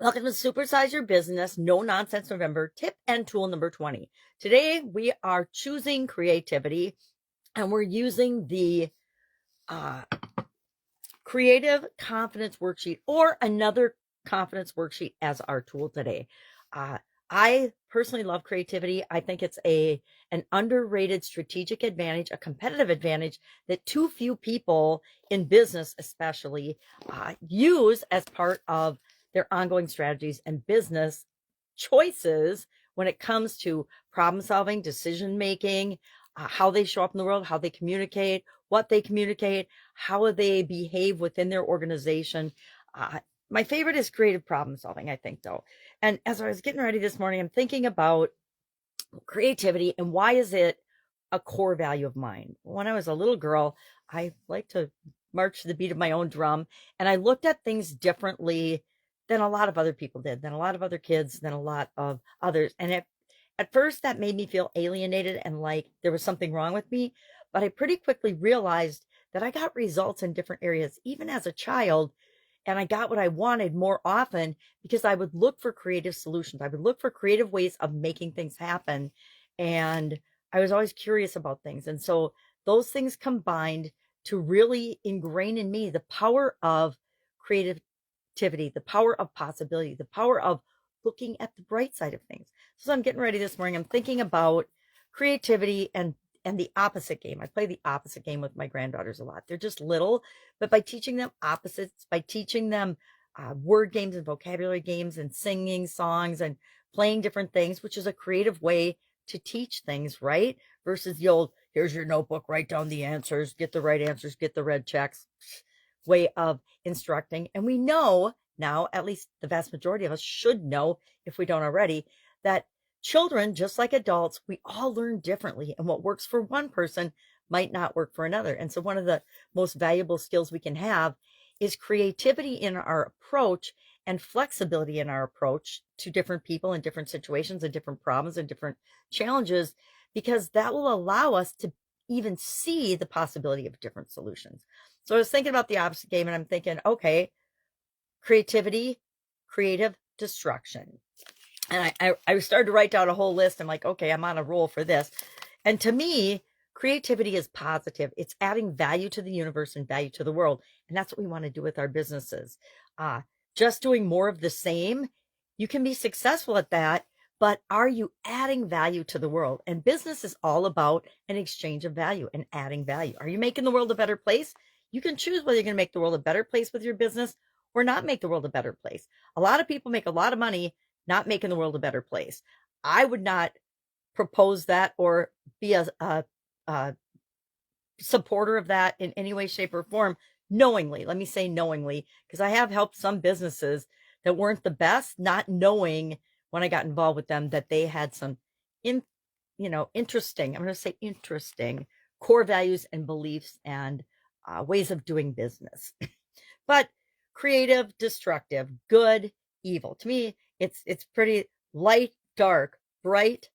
Welcome to Supersize Your Business No Nonsense November tip and tool number 20. Today we are choosing creativity and we're using the uh, creative confidence worksheet or another confidence worksheet as our tool today. Uh, I personally love creativity. I think it's an underrated strategic advantage, a competitive advantage that too few people in business, especially, use as part of their ongoing strategies and business choices when it comes to problem solving, decision making, how they show up in the world, how they communicate, what they communicate, how they behave within their organization. Uh, my favorite is creative problem solving, I think, though. And as I was getting ready this morning, I'm thinking about creativity and why is it a core value of mine. When I was a little girl, I liked to march to the beat of my own drum, and I looked at things differently than a lot of other people did, than a lot of other kids, than a lot of others. And at first, that made me feel alienated and like there was something wrong with me. But I pretty quickly realized that I got results in different areas, even as a child. And I got what I wanted more often because I would look for creative solutions. I would look for creative ways of making things happen. And I was always curious about things. And so those things combined to really ingrain in me the power of creativity, the power of possibility, the power of looking at the bright side of things. So I'm getting ready this morning. I'm thinking about creativity and the opposite game. I play the opposite game with my granddaughters a lot. They're just little, but by teaching them opposites, by teaching them word games and vocabulary games and singing songs and playing different things, which is a creative way to teach things, right? Versus the old, here's your notebook, write down the answers, get the right answers, get the red checks way of instructing. And we know now, at least the vast majority of us should know, if we don't already, that children, just like adults, we all learn differently. And what works for one person might not work for another. And so one of the most valuable skills we can have is creativity in our approach and flexibility in our approach to different people and different situations and different problems and different challenges, because that will allow us to even see the possibility of different solutions. So I was thinking about the opposite game and I'm thinking, okay, creativity, creative destruction. And I started to write down a whole list. I'm like, okay, I'm on a roll for this. And to me, creativity is positive. It's adding value to the universe and value to the world. And that's what we want to do with our businesses. Just doing more of the same, you can be successful at that, but are you adding value to the world? And business is all about an exchange of value and adding value. Are you making the world a better place? You can choose whether you're going to make the world a better place with your business or not make the world a better place. A lot of people make a lot of money not making the world a better place. I would not propose that or be a supporter of that in any way, shape, or form knowingly. Let me say knowingly, because I have helped some businesses that weren't the best, not knowing when I got involved with them that they had some interesting, I'm going to say interesting core values and beliefs and ways of doing business. But creative, destructive, good, evil. To me, it's pretty light, dark, bright,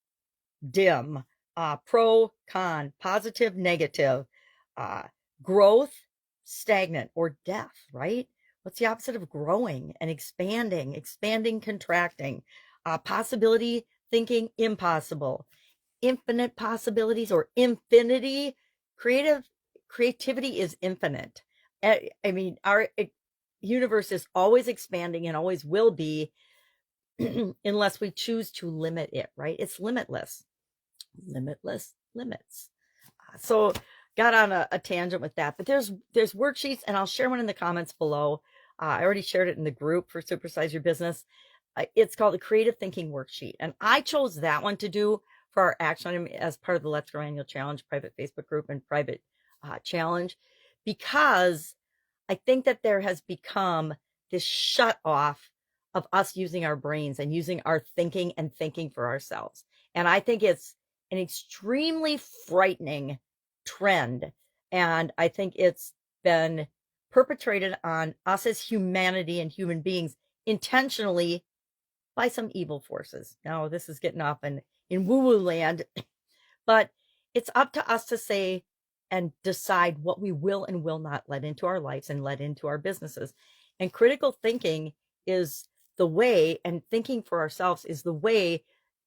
dim, pro, con, positive, negative, uh, growth, stagnant, or death, right? What's the opposite of growing and expanding? Expanding, contracting, possibility, thinking, impossible, infinite possibilities, or infinity. Creativity is infinite. I mean, our universe is always expanding and always will be unless we choose to limit it, right? It's limitless. Limitless limits. So got on a tangent with that, but there's worksheets, and I'll share one in the comments below. I already shared it in the group for Supersize Your Business. It's called the Creative Thinking Worksheet, and I chose that one to do for our action item as part of the Let's Grow Annual Challenge private Facebook group and private challenge, because I think that there has become this shut off of us using our brains and using our thinking and thinking for ourselves. And I think it's an extremely frightening trend. And I think it's been perpetrated on us as humanity and human beings intentionally by some evil forces. Now, this is getting off in woo-woo land, but it's up to us to say and decide what we will and will not let into our lives and let into our businesses. And critical thinking is the way, and thinking for ourselves is the way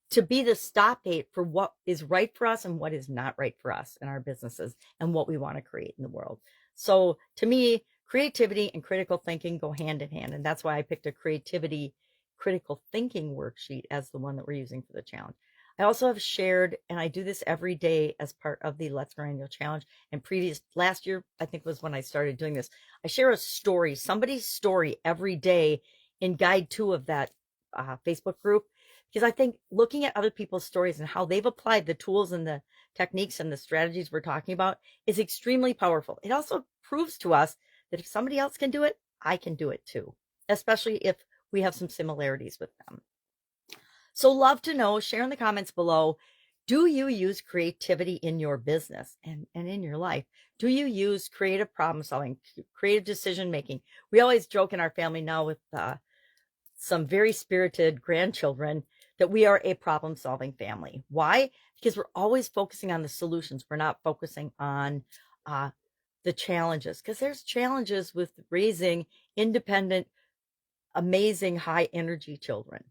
to be the stop gate for what is right for us and what is not right for us in our businesses and what we want to create in the world. So to me, creativity and critical thinking go hand in hand. And that's why I picked a creativity critical thinking worksheet as the one that we're using for the challenge. I also have shared, and I do this every day as part of the Let's Grow Annual Challenge. And last year, I think was when I started doing this. I share a story, somebody's story every day in guide 2 of that Facebook group, because I think looking at other people's stories and how they've applied the tools and the techniques and the strategies we're talking about is extremely powerful. It also proves to us that if somebody else can do it, I can do it too, especially if we have some similarities with them. So love to know, share in the comments below, do you use creativity in your business and in your life? Do you use creative problem solving, creative decision making? We always joke in our family now with some very spirited grandchildren that we are a problem solving family. Why? Because we're always focusing on the solutions. We're not focusing on the challenges, because there's challenges with raising independent, amazing, high energy children.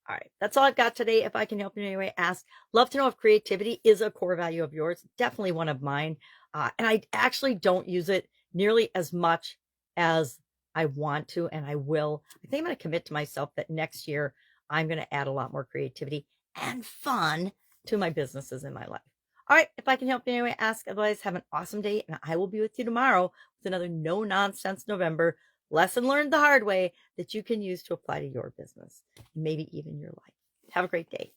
All right, that's all I've got today. If I can help in any way, ask. Love to know if creativity is a core value of yours. Definitely one of mine. And I actually don't use it nearly as much as I want to, and I will. I think I'm going to commit to myself that next year I'm going to add a lot more creativity and fun to my businesses in my life. All right, if I can help in any way, ask. Otherwise, have an awesome day, and I will be with you tomorrow with another No Nonsense November lesson learned the hard way that you can use to apply to your business, maybe even your life. Have a great day.